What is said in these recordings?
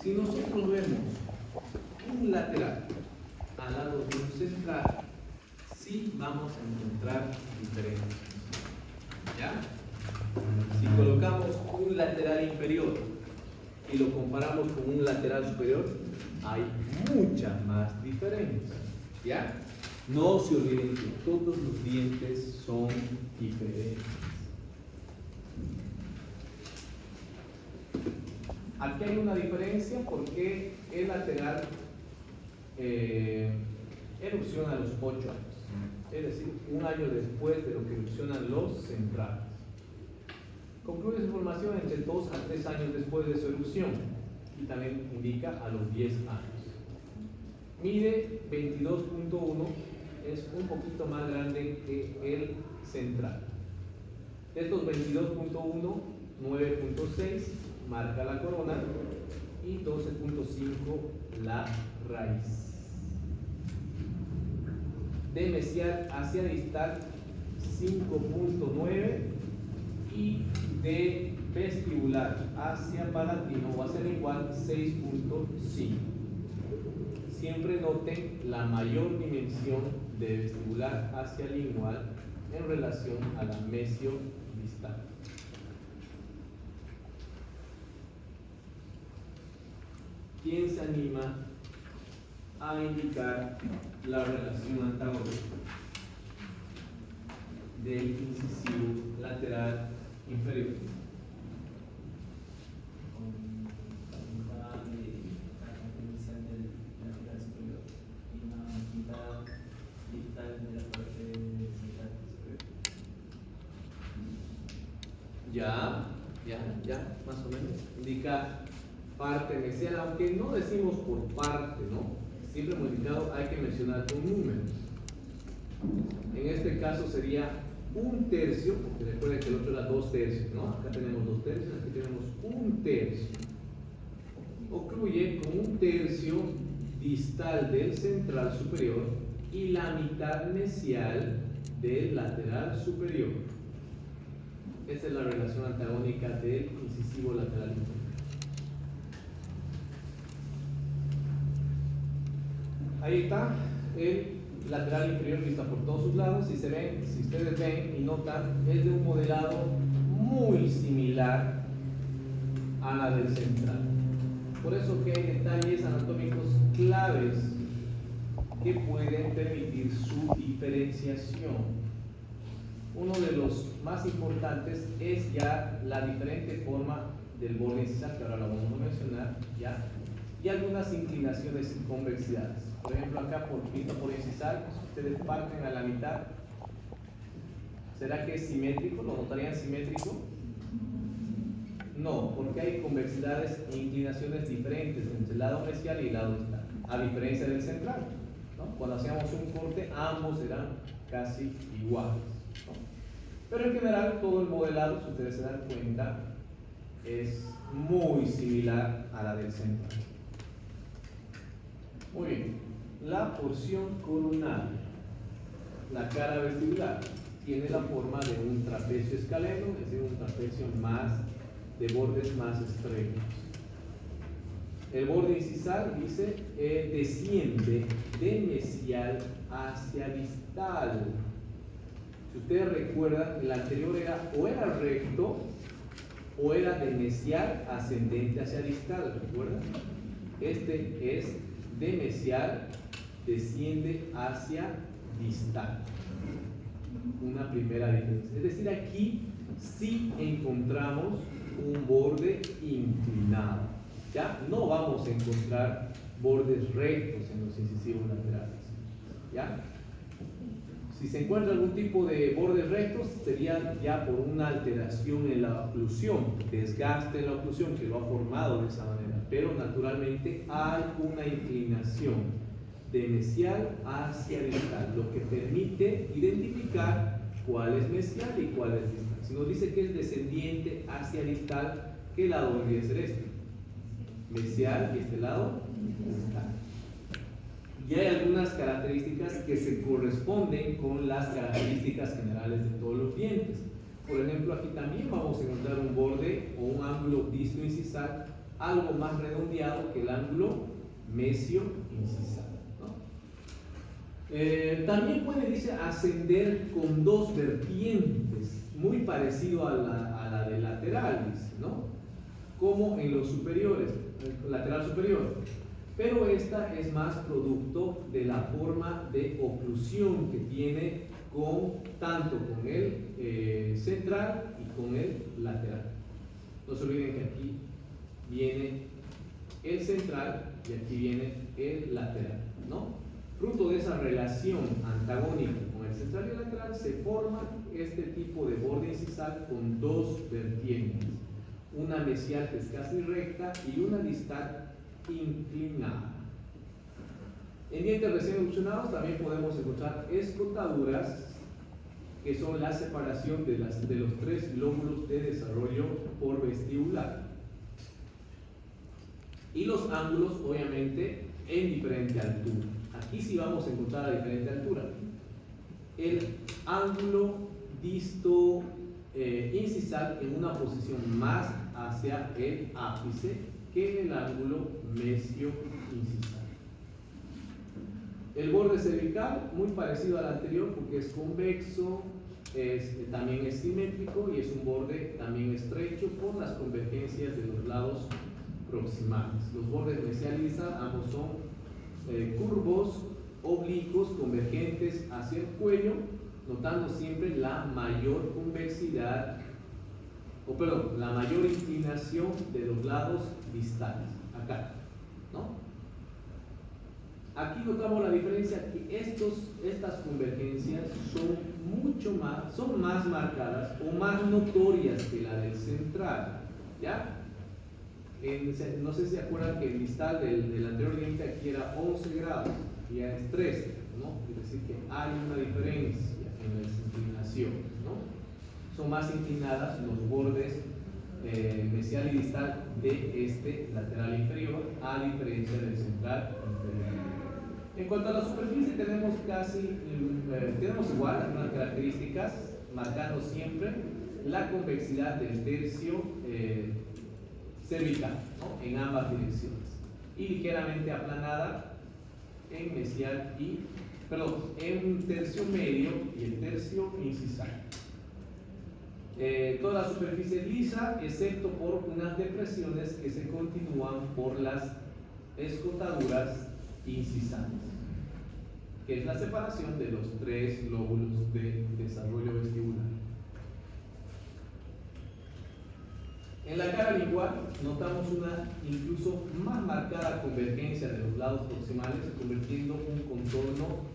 Si nosotros vemos un lateral al lado de un central, sí vamos a encontrar diferencias. ¿Ya? Si colocamos un lateral inferior y lo comparamos con un lateral superior, hay muchas más diferencias. ¿Ya? No se olviden que todos los dientes son diferentes. Aquí hay una diferencia porque el lateral erupciona a los 8 años, es decir, un año después de lo que erupcionan los centrales. Concluye su formación entre 2 a 3 años después de su erupción y también indica a los 10 años. Mide 22.1, es un poquito más grande que el central. De estos 22.1, 9.6 marca la corona y 12.5 la raíz. De mesial hacia distal 5.9 y de vestibular hacia palatino o hacia lingual 6.5. Siempre noten la mayor dimensión de vestibular hacia lingual en relación a la mesio distal. ¿Quién se anima a indicar la relación antagónica del incisivo lateral inferior? Ya, más o menos. Indica parte mesial, aunque no decimos por parte, ¿no? Siempre hemos indicado, hay que mencionar con números. En este caso sería 1/3, porque recuerden que el otro era 2/3, ¿no? Acá tenemos 2/3, aquí tenemos 1/3. Ocluye con 1/3 distal del central superior y la mitad mesial del lateral superior. Esa es la relación antagónica del incisivo lateral inferior. Ahí está el lateral inferior visto por todos sus lados. Si ustedes ven y notan, es de un modelado muy similar a la del central. Por eso que hay detalles anatómicos claves que pueden permitir su diferenciación. Uno de los más importantes es ya la diferente forma del borde incisal, que ahora lo vamos a mencionar, ¿ya? Y algunas inclinaciones y convexidades. Por ejemplo, acá visto por incisal, ustedes parten a la mitad. ¿Será que es simétrico? ¿Lo notarían simétrico? No, porque hay convexidades e inclinaciones diferentes entre el lado mesial y el lado distal, a diferencia del central, ¿no? Cuando hacíamos un corte, ambos eran casi iguales, ¿no? Pero en general, todo el modelado, si ustedes se dan cuenta, es muy similar a la del central. Muy bien, la porción coronal, la cara vestibular, tiene la forma de un trapecio escaleno, es decir, un trapecio de bordes más estrechos. El borde incisal, dice, desciende de mesial hacia distal. Si ustedes recuerdan, el anterior o era recto o era de mesial ascendente hacia distal, ¿recuerdan? Este es de mesial, desciende hacia distal. Una primera diferencia. Es decir, aquí sí encontramos un borde inclinado. ¿Ya? No vamos a encontrar bordes rectos en los incisivos laterales. ¿Ya? Si se encuentra algún tipo de bordes rectos, sería ya por una alteración en la oclusión, desgaste en la oclusión que lo ha formado de esa manera. Pero naturalmente hay una inclinación de mesial hacia distal, lo que permite identificar cuál es mesial y cuál es distal. Si nos dice que es descendiente hacia distal, ¿qué lado debería ser este? Mesial y este lado distal. Y hay algunas características que se corresponden con las características generales de todos los dientes. Por ejemplo, aquí también vamos a encontrar un borde o un ángulo disto-incisal algo más redondeado que el ángulo mesio-incisal, ¿no? También puede, dice, ascender con dos vertientes, muy parecido a la de lateral, dice, ¿no? Como en los superiores, el lateral superior. Pero esta es más producto de la forma de oclusión que tiene tanto con el central y con el lateral. No se olviden que aquí viene el central y aquí viene el lateral, ¿no? Fruto de esa relación antagónica con el central y el lateral se forma este tipo de borde incisal con dos vertientes, una mesial que es casi recta y una distal inclinada. En dientes recién erupcionados también podemos encontrar escotaduras, que son la separación de los tres lóbulos de desarrollo por vestibular. Y los ángulos, obviamente, en diferente altura. Aquí sí vamos a encontrar a diferente altura. El ángulo disto incisal en una posición más hacia el ápice que el ángulo mesio incisal. El borde cervical, muy parecido al anterior porque es convexo, también es simétrico y es un borde también estrecho por las convergencias de los lados proximales. Los bordes mesial y distal ambos son curvos, oblicuos, convergentes hacia el cuello, notando siempre la mayor convexidad, la mayor inclinación de los lados distales, acá, ¿no? Aquí notamos la diferencia que estas convergencias son más marcadas o más notorias que la del central, ¿ya? No sé si se acuerdan que el distal del anterior diente aquí era 11 grados, y ya es 13, ¿no? Es decir, que hay una diferencia en las inclinaciones, ¿no? Son más inclinadas los bordes mesial y distal de este lateral inferior, a diferencia del central inferior. En cuanto a la superficie, tenemos igual las mismas características, marcando siempre la convexidad del tercio cervical, ¿no? En ambas direcciones, y ligeramente aplanada en en tercio medio y el tercio incisal. Toda la superficie es lisa, excepto por unas depresiones que se continúan por las escotaduras incisales, que es la separación de los tres lóbulos de desarrollo vestibular. En la cara lingual notamos una incluso más marcada convergencia de los lados proximales, convirtiendo un contorno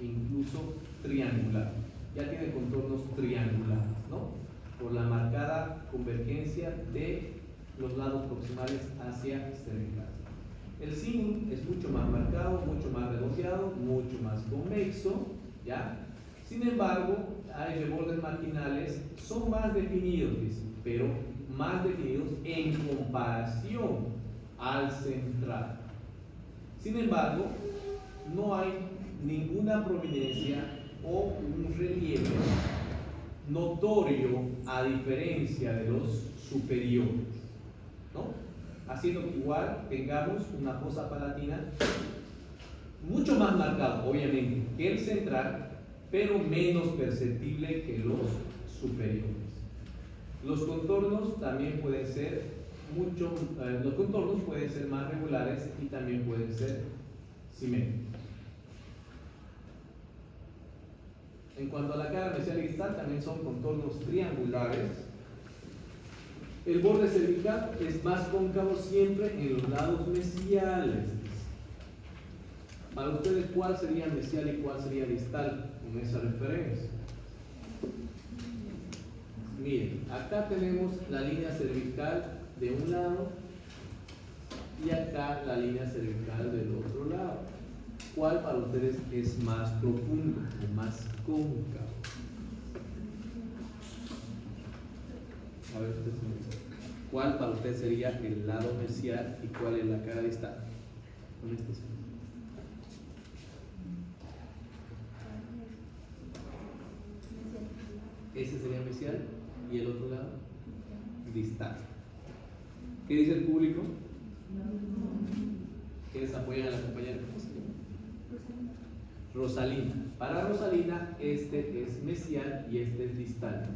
incluso triangular. Ya tiene contornos triangulares, ¿no? Por la marcada convergencia de los lados proximales hacia cervical. El signo es mucho más marcado, mucho más redondeado, mucho más convexo, ¿ya? Sin embargo, hay bordes marginales, son más definidos, pero más definidos en comparación al central. Sin embargo, no hay ninguna prominencia o un relieve notorio a diferencia de los superiores, ¿no? Haciendo que igual tengamos una fosa palatina mucho más marcada, obviamente, que el central, pero menos perceptible que los superiores. Los contornos también pueden ser los contornos pueden ser más regulares y también pueden ser simétricos. En cuanto a la cara mesial y distal, también son contornos triangulares. El borde cervical es más cóncavo siempre en los lados mesiales. Para ustedes, ¿cuál sería mesial y cuál sería distal con esa referencia? Miren, acá tenemos la línea cervical de un lado y acá la línea cervical del otro lado. ¿Cuál para ustedes es más profundo o más cóncavo? A ver, ustedes me dicen. ¿Cuál para ustedes sería el lado mesial y cuál es la cara distal? Con este sí. Ese sería mesial y el otro lado distal. ¿Qué dice el público? ¿Quiénes apoyan a la compañera? Rosalina. Para Rosalina, este es mesial y este es distal.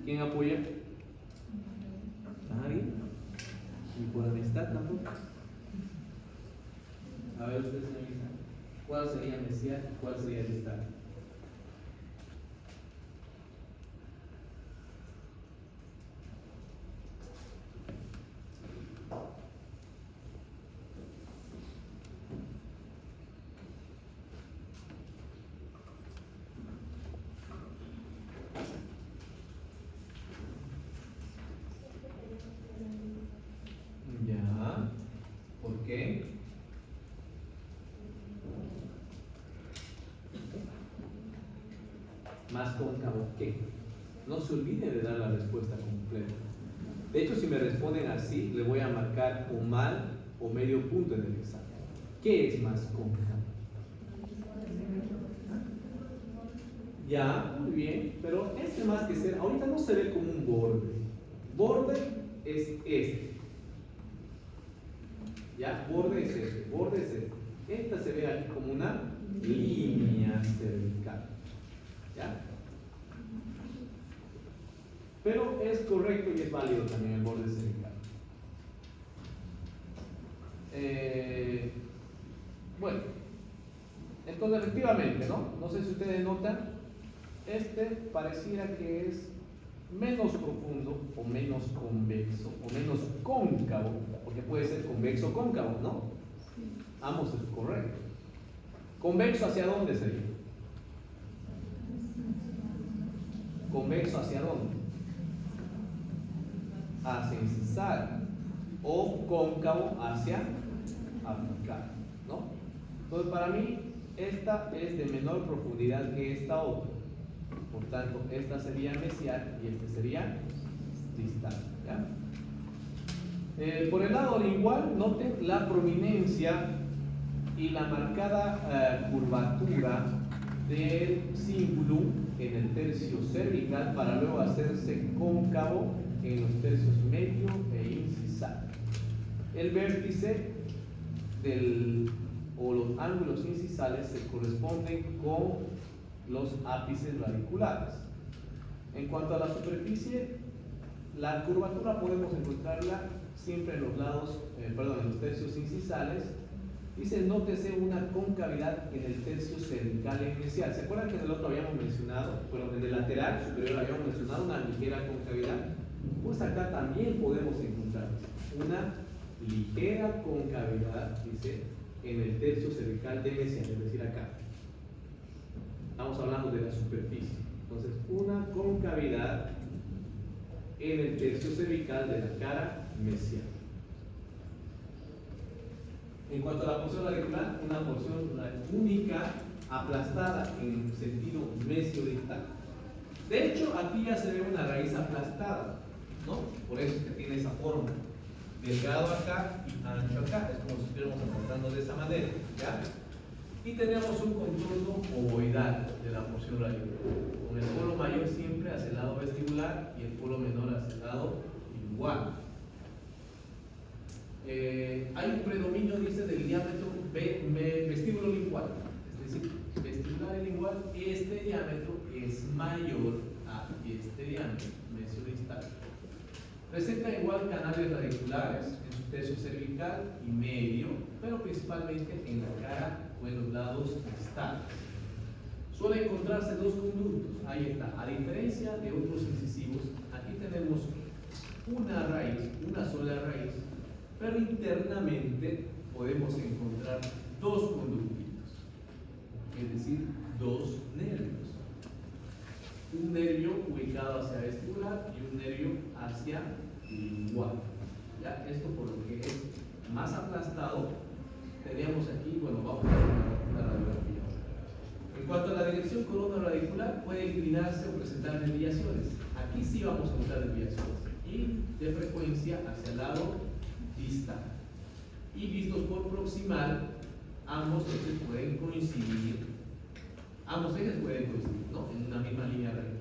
¿Quién apoya? Nadie. ¿Y por amistad tampoco? A ver, ustedes me avisan. ¿Cuál sería mesial y cuál sería distal? Ya. ¿Por qué? Más cóncavo que. No se olviden de dar la respuesta completa. De hecho, si me responden así, le voy a marcar o mal o medio punto en el examen. ¿Qué es más cóncavo? Ya, muy bien, pero este más que ser, ahorita no se ve como un borde. Borde es este. Ya, borde es este, borde es este. Esta se ve aquí como una línea cervical. ¿Ya? Pero es correcto y es válido también el borde cervical. Bueno, entonces efectivamente, ¿no? No sé si ustedes notan, este pareciera que es menos profundo o menos convexo o menos cóncavo, porque puede ser convexo o cóncavo, ¿no? Ambos es correcto. ¿Convexo hacia dónde sería? ¿Convexo hacia dónde? Hacia incisal. O cóncavo hacia apical, ¿no? Entonces para mí esta es de menor profundidad que esta otra. Por tanto, esta sería mesial y este sería distal. ¿Ya? Por el lado lingual, noten la prominencia y la marcada curvatura del cíngulo en el tercio cervical para luego hacerse cóncavo en los tercios medio e incisal. El vértice o los ángulos incisales se corresponden con los ápices radiculares. En cuanto a la superficie, la curvatura podemos encontrarla siempre en los lados, en los tercios incisales. Dice, nótese una concavidad en el tercio cervical y mesial. ¿Se acuerdan que en el otro habíamos mencionado, bueno, en el lateral superior habíamos mencionado una ligera concavidad? Pues acá también podemos encontrar una ligera concavidad, dice, en el tercio cervical de mesial, es decir, acá. Estamos hablando de la superficie. Entonces, una concavidad en el tercio cervical de la cara mesial. En cuanto a la porción radicular, una porción única aplastada en sentido mesiodistal. De hecho, aquí ya se ve una raíz aplastada, ¿no? Por eso es que tiene esa forma. Delgado acá y ancho acá. Es como si estuviéramos aplastando de esa manera, ¿ya? Y tenemos un contorno ovoidal de la porción radicular, con el polo mayor siempre hacia el lado vestibular y el polo menor hacia el lado lingual. Hay un predominio, dice, del diámetro vestíbulo lingual, es decir, vestibular y lingual, este diámetro es mayor a este diámetro mesiodistal. Presenta igual canales radiculares en su tercio cervical y medio, pero principalmente en la cara o en los lados distales. Suele encontrarse dos conductos, ahí está. A diferencia de otros incisivos, aquí tenemos una raíz, una sola raíz, pero internamente podemos encontrar dos conductitos, es decir, dos nervios. Un nervio ubicado hacia vestibular y un nervio hacia lingual. ¿Ya? Esto por lo que es más aplastado, teníamos aquí, bueno, vamos a ver una radiografía. En cuanto a la dirección corona radicular, puede inclinarse o presentar desviaciones. Aquí sí vamos a encontrar desviaciones y de frecuencia hacia el lado distal. Y vistos por proximal, ambos ejes pueden coincidir, ¿no? En una misma línea radicular.